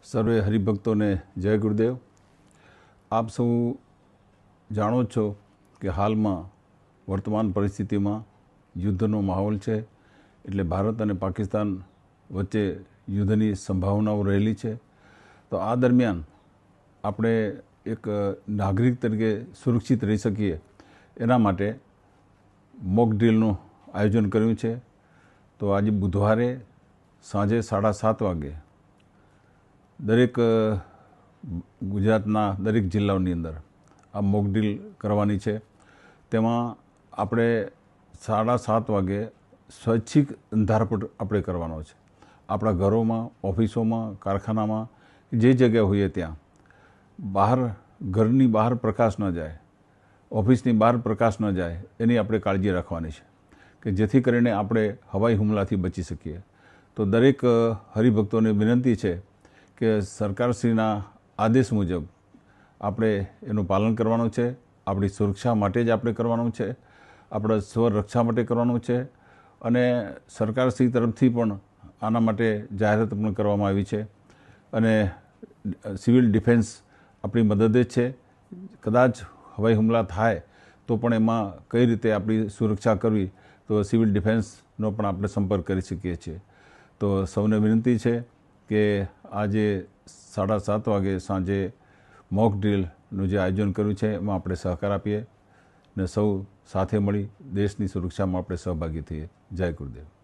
સર્વે હરિભક્તોને જય ગુરુદેવ। આપ સૌ જાણો છો કે હાલમાં વર્તમાન પરિસ્થિતિમાં યુદ્ધનો માહોલ છે, એટલે ભારત અને પાકિસ્તાન વચ્ચે યુદ્ધની સંભાવનાઓ રહેલી છે। તો આ દરમિયાન આપણે એક નાગરિક તરીકે સુરક્ષિત રહી શકીએ એના માટે મોક ડ્રીલનું આયોજન કર્યું છે। તો આજે બુધવારે સાંજે 7:30 વાગે દરેક ગુજરાતના દરેક જિલ્લાઓની અંદર આ મોક ડ્રીલ કરવાની છે। તેમાં આપણે 7:30 વાગે સ્વૈચ્છિક અંધારપટ આપણે કરવાનો છે। આપણા ઘરોમાં, ઓફિસોમાં, કારખાનામાં જે જગ્યાએ હોઈએ ત્યાં બહાર, ઘરની બહાર પ્રકાશ ન જાય, ઓફિસની બહાર પ્રકાશ ન જાય એની આપણે કાળજી રાખવાની છે કે જેથી કરીને આપણે હવાઈ હુમલાથી બચી શકીએ। તો દરેક હરિભક્તોને વિનંતી છે કે સરકારશ્રીના આદેશ મુજબ આપણે એનું પાલન કરવાનું છે। આપણી સુરક્ષા માટે જ આપણે કરવાનું છે, આપણા સ્વરક્ષા માટે કરવાનું છે। અને સરકારશ્રી તરફથી પણ આના માટે જાહેરાત પણ કરવામાં આવી છે અને સિવિલ ડિફેન્સ આપણી મદદે જ છે। કદાચ હવાઈ હુમલા થાય તો પણ એમાં કઈ રીતે આપણી સુરક્ષા કરવી, તો સિવિલ ડિફેન્સનો પણ આપણે સંપર્ક કરી શકીએ છીએ। તો સૌને વિનંતી છે કે આજે 7:30 વાગે સાંજે મોક ડ્રીલનું જે આયોજન કર્યું છે એમાં આપણે સહકાર આપીએ ને સૌ સાથે મળી દેશની સુરક્ષામાં આપણે સહભાગી થઈએ। જય ગુરુદેવ।